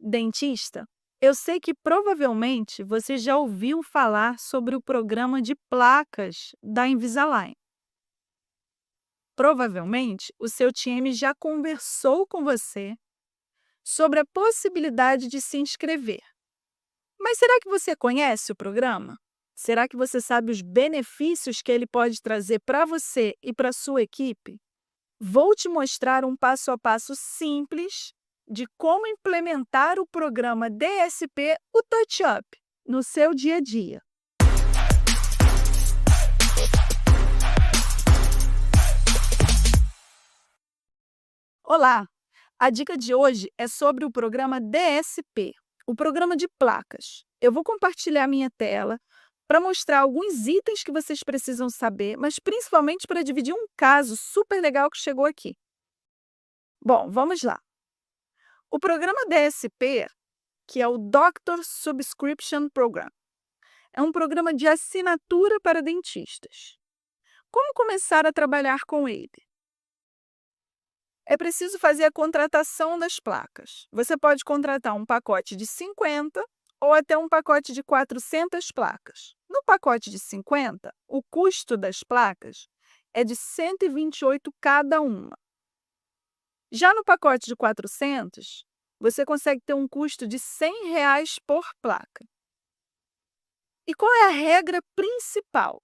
Dentista, eu sei que provavelmente você já ouviu falar sobre o programa de placas da Invisalign. Provavelmente o seu time já conversou com você sobre a possibilidade de se inscrever. Mas será que você conhece o programa? Será que você sabe os benefícios que ele pode trazer para você e para sua equipe? Vou te mostrar um passo a passo simples de como implementar o programa DSP, o TouchUp, no seu dia a dia. Olá! A dica de hoje é sobre o programa DSP, o programa de placas. Eu vou compartilhar minha tela para mostrar alguns itens que vocês precisam saber, mas principalmente para dividir um caso super legal que chegou aqui. Bom, vamos lá. O programa DSP, que é o Doctor Subscription Program, é um programa de assinatura para dentistas. Como começar a trabalhar com ele? É preciso fazer a contratação das placas. Você pode contratar um pacote de 50 ou até um pacote de 400 placas. No pacote de 50, o custo das placas é de R$ 128 cada uma. Já no pacote de 400, você consegue ter um custo de R$ 100 por placa. E qual é a regra principal?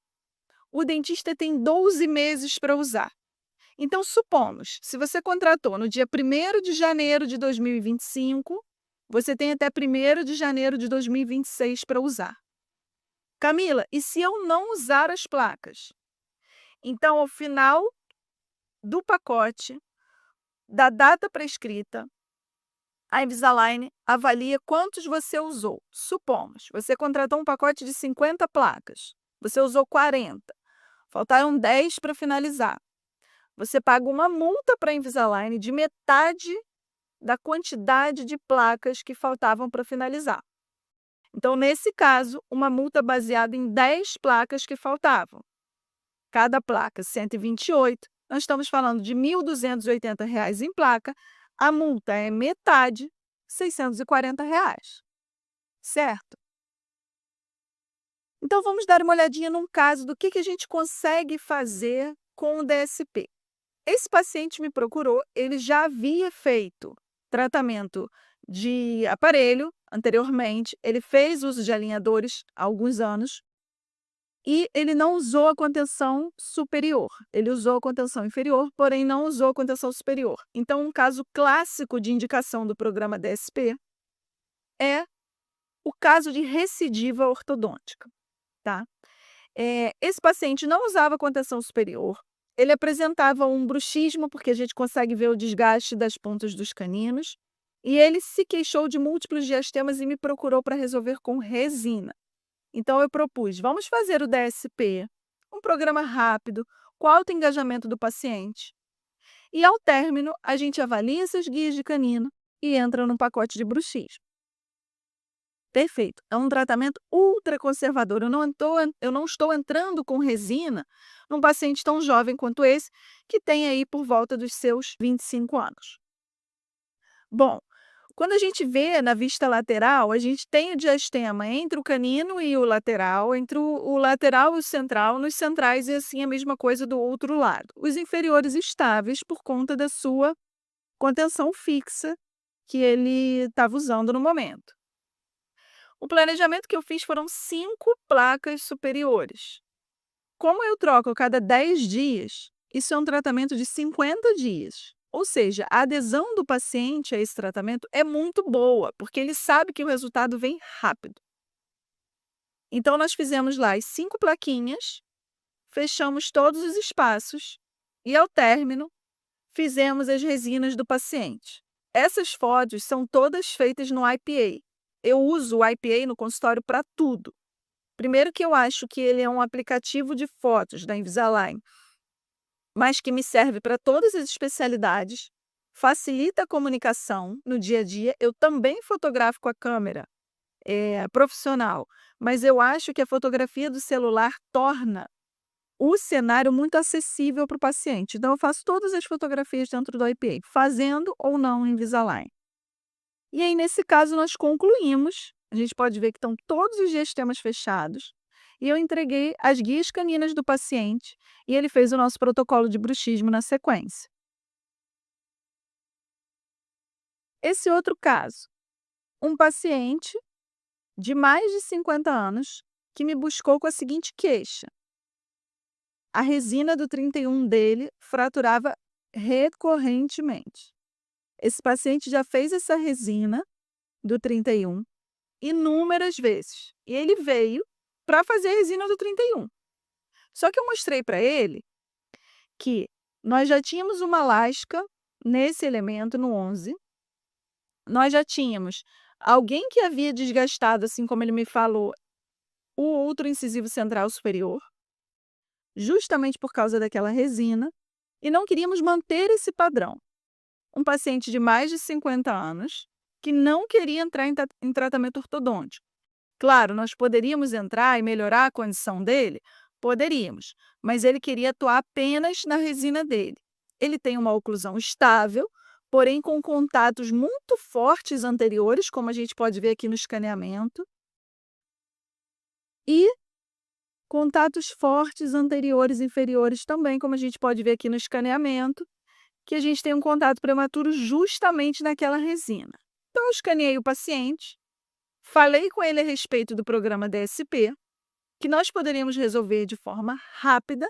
O dentista tem 12 meses para usar. Então, supomos, se você contratou no dia 1º de janeiro de 2025, você tem até 1º de janeiro de 2026 para usar. Camila, e se eu não usar as placas? Então, ao final do pacote, da data prescrita, a Invisalign avalia quantos você usou. Supomos, você contratou um pacote de 50 placas, você usou 40, faltaram 10 para finalizar. Você paga uma multa para a Invisalign de metade da quantidade de placas que faltavam para finalizar. Então, nesse caso, uma multa baseada em 10 placas que faltavam. Cada placa, R$ 128, nós estamos falando de R$ 1.280 em placa, a multa é metade, R$ 640, certo? Então, vamos dar uma olhadinha num caso do que a gente consegue fazer com o DSP. Esse paciente me procurou, ele já havia feito tratamento de aparelho anteriormente, ele fez uso de alinhadores há alguns anos e ele não usou a contenção superior. Ele usou a contenção inferior, porém não usou a contenção superior. Então, um caso clássico de indicação do programa DSP é o caso de recidiva ortodôntica, tá? Esse paciente não usava contenção superior, ele apresentava um bruxismo, porque a gente consegue ver o desgaste das pontas dos caninos, e ele se queixou de múltiplos diastemas e me procurou para resolver com resina. Então eu propus, vamos fazer o DSP, um programa rápido, com alto engajamento do paciente. E ao término, a gente avalia essas guias de canino e entra no pacote de bruxismo. Perfeito. É um tratamento ultraconservador. Eu não estou entrando com resina num paciente tão jovem quanto esse, que tem aí por volta dos seus 25 anos. Bom, quando a gente vê na vista lateral, a gente tem o diastema entre o canino e o lateral, entre o lateral e o central. Nos centrais é assim a mesma coisa do outro lado. Os inferiores estáveis por conta da sua contenção fixa que ele estava usando no momento. O planejamento que eu fiz foram 5 placas superiores. Como eu troco a cada 10 dias, isso é um tratamento de 50 dias. Ou seja, a adesão do paciente a esse tratamento é muito boa, porque ele sabe que o resultado vem rápido. Então, nós fizemos lá as 5 plaquinhas, fechamos todos os espaços e, ao término, fizemos as resinas do paciente. Essas fotos são todas feitas no IPA. Eu uso o IPA no consultório para tudo. Primeiro que eu acho que ele é um aplicativo de fotos da Invisalign, mas que me serve para todas as especialidades, facilita a comunicação no dia a dia. Eu também fotografo com a câmera profissional, mas eu acho que a fotografia do celular torna o cenário muito acessível para o paciente. Então, eu faço todas as fotografias dentro do IPA, fazendo ou não Invisalign. E aí, nesse caso, nós concluímos, a gente pode ver que estão todos os sistemas fechados, e eu entreguei as guias caninas do paciente, e ele fez o nosso protocolo de bruxismo na sequência. Esse outro caso, um paciente de mais de 50 anos que me buscou com a seguinte queixa: a resina do 31 dele fraturava recorrentemente. Esse paciente já fez essa resina do 31 inúmeras vezes. E ele veio para fazer a resina do 31. Só que eu mostrei para ele que nós já tínhamos uma lasca nesse elemento, no 11. Nós já tínhamos alguém que havia desgastado, assim como ele me falou, o outro incisivo central superior, justamente por causa daquela resina, e não queríamos manter esse padrão. Um paciente de mais de 50 anos que não queria entrar em tratamento ortodôntico. Claro, nós poderíamos entrar e melhorar a condição dele? Poderíamos, mas ele queria atuar apenas na resina dele. Ele tem uma oclusão estável, porém com contatos muito fortes anteriores, como a gente pode ver aqui no escaneamento, e contatos fortes anteriores e inferiores também, como a gente pode ver aqui no escaneamento, que a gente tem um contato prematuro justamente naquela resina. Então, eu escaneei o paciente, falei com ele a respeito do programa DSP, que nós poderíamos resolver de forma rápida,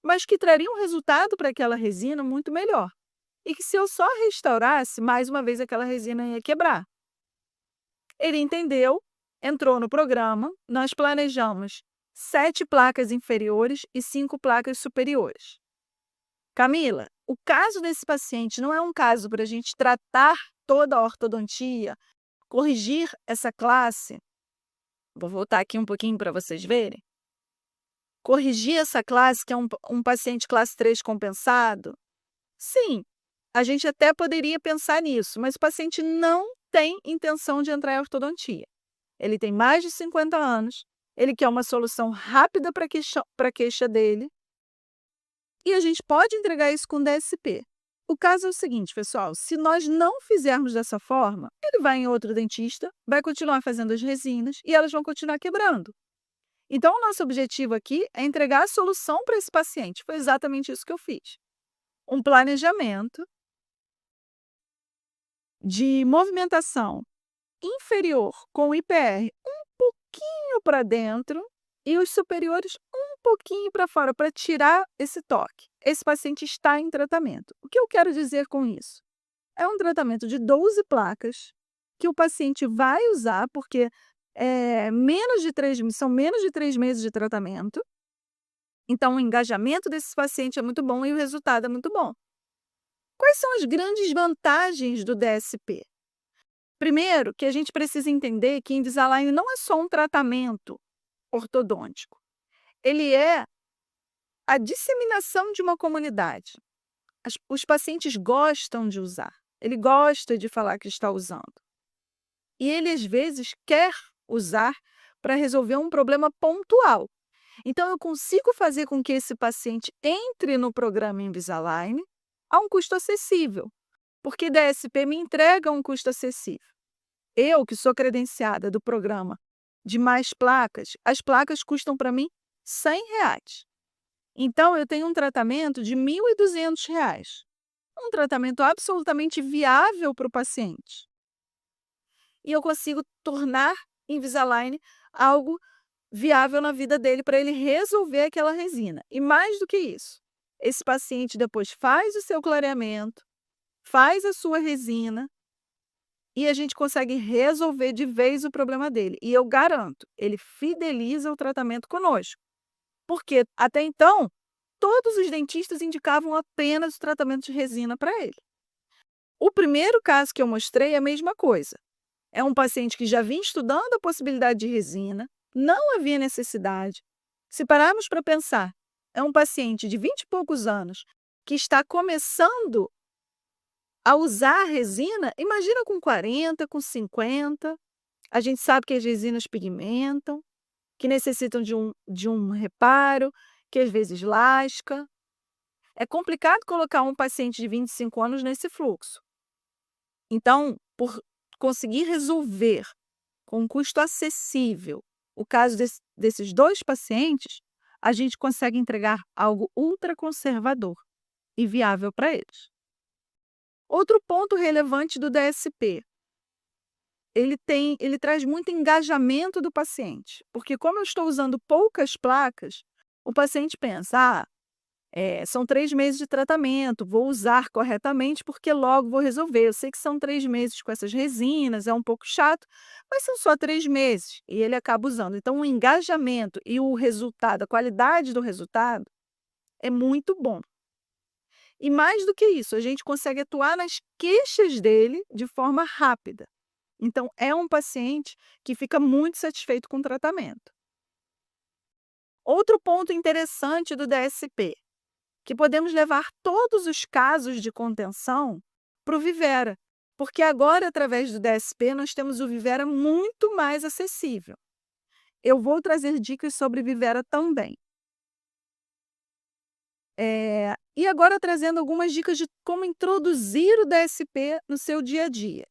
mas que traria um resultado para aquela resina muito melhor. E que se eu só restaurasse, mais uma vez aquela resina ia quebrar. Ele entendeu, entrou no programa, nós planejamos 7 placas inferiores e 5 placas superiores. Camila, o caso desse paciente não é um caso para a gente tratar toda a ortodontia, corrigir essa classe. Vou voltar aqui um pouquinho para vocês verem. Corrigir essa classe, que é um paciente classe 3 compensado? Sim, a gente até poderia pensar nisso, mas o paciente não tem intenção de entrar em ortodontia. Ele tem mais de 50 anos, ele quer uma solução rápida para a queixa dele, e a gente pode entregar isso com DSP. O caso é o seguinte, pessoal, se nós não fizermos dessa forma, ele vai em outro dentista, vai continuar fazendo as resinas e elas vão continuar quebrando. Então, o nosso objetivo aqui é entregar a solução para esse paciente. Foi exatamente isso que eu fiz. Um planejamento de movimentação inferior com o IPR um pouquinho para dentro e os superiores um pouquinho para fora, para tirar esse toque. Esse paciente está em tratamento. O que eu quero dizer com isso? É um tratamento de 12 placas que o paciente vai usar, porque são menos de 3 meses de tratamento. Então, o engajamento desse paciente é muito bom e o resultado é muito bom. Quais são as grandes vantagens do DSP? Primeiro, que a gente precisa entender que Invisalign não é só um tratamento ortodôntico. Ele é a disseminação de uma comunidade. Os pacientes gostam de usar. Ele gosta de falar que está usando. E ele, às vezes, quer usar para resolver um problema pontual. Então, eu consigo fazer com que esse paciente entre no programa Invisalign a um custo acessível, porque DSP me entrega um custo acessível. Eu, que sou credenciada do programa de mais placas, as placas custam para mim R$ 100. Então, eu tenho um tratamento de R$ 1.200, um tratamento absolutamente viável para o paciente. E eu consigo tornar Invisalign algo viável na vida dele para ele resolver aquela resina. E mais do que isso, esse paciente depois faz o seu clareamento, faz a sua resina e a gente consegue resolver de vez o problema dele. E eu garanto, ele fideliza o tratamento conosco. Porque até então, todos os dentistas indicavam apenas o tratamento de resina para ele. O primeiro caso que eu mostrei é a mesma coisa. É um paciente que já vinha estudando a possibilidade de resina, não havia necessidade. Se pararmos para pensar, é um paciente de 20 e poucos anos que está começando a usar a resina, imagina com 40, com 50. A gente sabe que as resinas pigmentam, que necessitam de um reparo, que às vezes lasca. É complicado colocar um paciente de 25 anos nesse fluxo. Então, por conseguir resolver com um custo acessível o caso desses 2 pacientes, a gente consegue entregar algo ultraconservador e viável para eles. Outro ponto relevante do DSP, ele traz muito engajamento do paciente, porque como eu estou usando poucas placas, o paciente pensa: "Ah, são 3 meses de tratamento, vou usar corretamente, porque logo vou resolver. Eu sei que são 3 meses com essas resinas, é um pouco chato, mas são só 3 meses", e ele acaba usando. Então o engajamento e o resultado, a qualidade do resultado é muito bom. E mais do que isso, a gente consegue atuar nas queixas dele de forma rápida. Então é um paciente que fica muito satisfeito com o tratamento. Outro ponto interessante do DSP, que podemos levar todos os casos de contenção para o Vivera, porque agora, através do DSP, nós temos o Vivera muito mais acessível. Eu vou trazer dicas sobre Vivera também. E agora trazendo algumas dicas de como introduzir o DSP no seu dia a dia.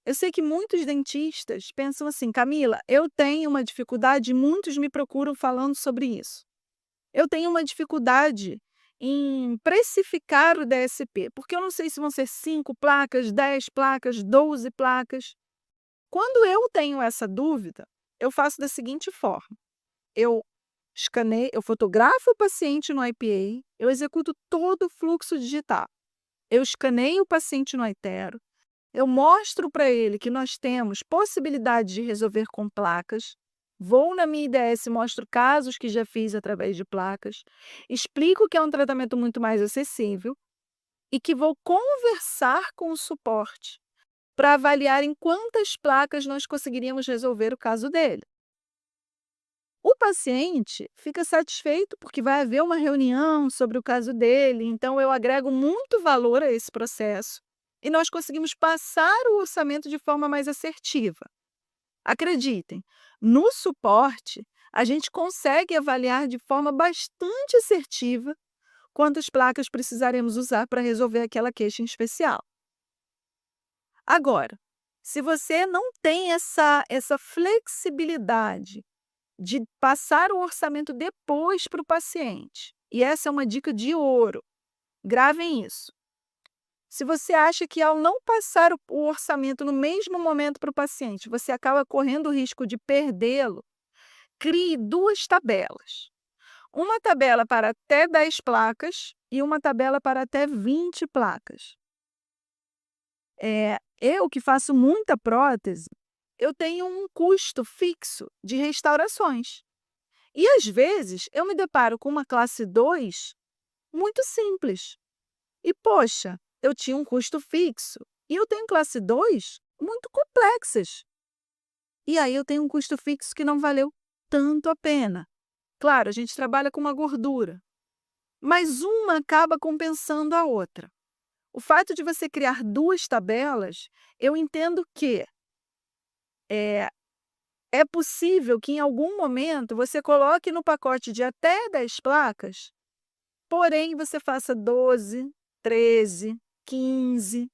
Eu sei que muitos dentistas pensam assim: "Camila, eu tenho uma dificuldade", e muitos me procuram falando sobre isso. Eu tenho uma dificuldade em precificar o DSP, porque eu não sei se vão ser 5 placas, 10 placas, 12 placas. Quando eu tenho essa dúvida, eu faço da seguinte forma: eu eu fotografo o paciente no IPA, eu executo todo o fluxo digital. Eu escaneio o paciente no iTero, eu mostro para ele que nós temos possibilidade de resolver com placas, vou na minha IDS, mostro casos que já fiz através de placas, explico que é um tratamento muito mais acessível e que vou conversar com o suporte para avaliar em quantas placas nós conseguiríamos resolver o caso dele. O paciente fica satisfeito porque vai haver uma reunião sobre o caso dele, então eu agrego muito valor a esse processo e nós conseguimos passar o orçamento de forma mais assertiva. Acreditem, no suporte, a gente consegue avaliar de forma bastante assertiva quantas placas precisaremos usar para resolver aquela queixa em especial. Agora, se você não tem essa flexibilidade de passar o orçamento depois para o paciente, e essa é uma dica de ouro, gravem isso. Se você acha que ao não passar o orçamento no mesmo momento para o paciente, você acaba correndo o risco de perdê-lo, crie 2 tabelas. Uma tabela para até 10 placas e uma tabela para até 20 placas. Eu que faço muita prótese, eu tenho um custo fixo de restaurações. E às vezes eu me deparo com uma classe 2 muito simples. E poxa, eu tinha um custo fixo e eu tenho classe 2 muito complexas. E aí eu tenho um custo fixo que não valeu tanto a pena. Claro, a gente trabalha com uma gordura, mas uma acaba compensando a outra. O fato de você criar 2 tabelas, eu entendo que é, é possível que em algum momento você coloque no pacote de até 10 placas, porém você faça 12, 13, 15.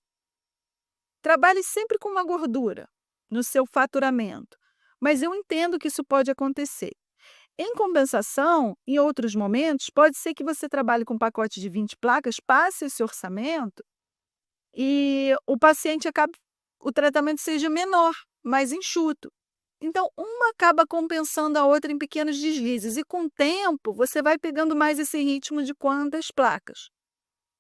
Trabalhe sempre com uma gordura no seu faturamento, mas eu entendo que isso pode acontecer. Em compensação, em outros momentos, pode ser que você trabalhe com um pacote de 20 placas, passe esse orçamento e o tratamento seja menor, mais enxuto. Então, uma acaba compensando a outra em pequenos deslizes e com o tempo você vai pegando mais esse ritmo de quantas placas.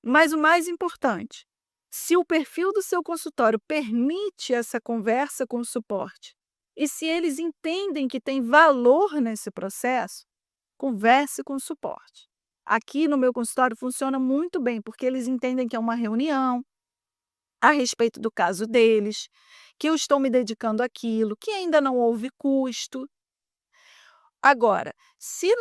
Mas o mais importante, se o perfil do seu consultório permite essa conversa com o suporte e se eles entendem que tem valor nesse processo, converse com o suporte. Aqui no meu consultório funciona muito bem, porque eles entendem que é uma reunião a respeito do caso deles, que eu estou me dedicando àquilo, que ainda não houve custo. Agora, se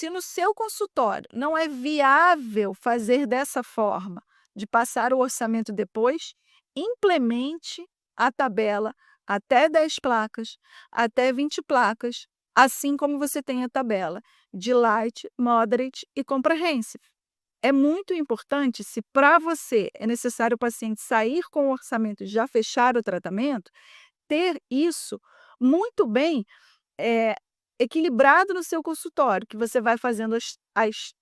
no seu consultório não é viável fazer dessa forma, de passar o orçamento depois, implemente a tabela até 10 placas, até 20 placas, assim como você tem a tabela de Light, Moderate e Comprehensive. É muito importante, se para você é necessário o paciente sair com o orçamento e já fechar o tratamento, ter isso muito bem eh, equilibrado no seu consultório, que você vai fazendo as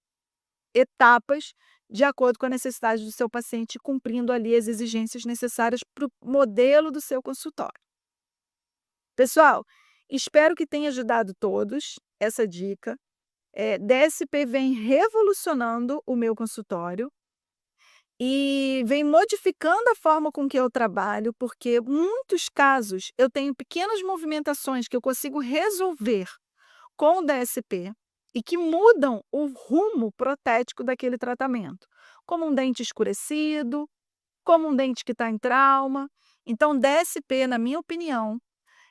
etapas de acordo com a necessidade do seu paciente, cumprindo ali as exigências necessárias para o modelo do seu consultório. Pessoal, espero que tenha ajudado todos essa dica. DSP vem revolucionando o meu consultório e vem modificando a forma com que eu trabalho, porque muitos casos eu tenho pequenas movimentações que eu consigo resolver com o DSP e que mudam o rumo protético daquele tratamento, como um dente escurecido, como um dente que está em trauma. Então, DSP, na minha opinião,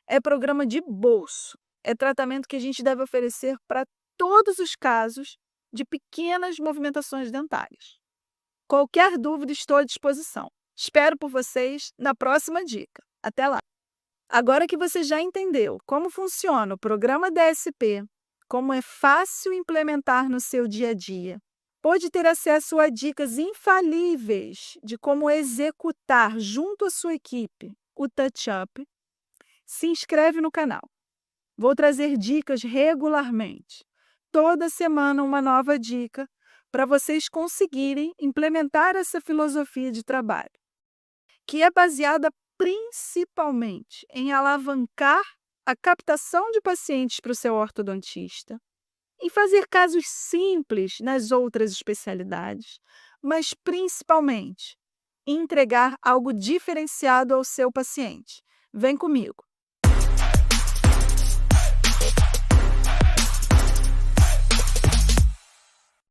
é programa de bolso, é tratamento que a gente deve oferecer para todos os casos de pequenas movimentações dentárias. Qualquer dúvida, estou à disposição. Espero por vocês na próxima dica. Até lá! Agora que você já entendeu como funciona o programa DSP, como é fácil implementar no seu dia a dia, pode ter acesso a dicas infalíveis de como executar junto à sua equipe o touch-up, se inscreve no canal. Vou trazer dicas regularmente. Toda semana uma nova dica para vocês conseguirem implementar essa filosofia de trabalho, que é baseada principalmente em alavancar a captação de pacientes para o seu ortodontista, em fazer casos simples nas outras especialidades, mas principalmente em entregar algo diferenciado ao seu paciente. Vem comigo!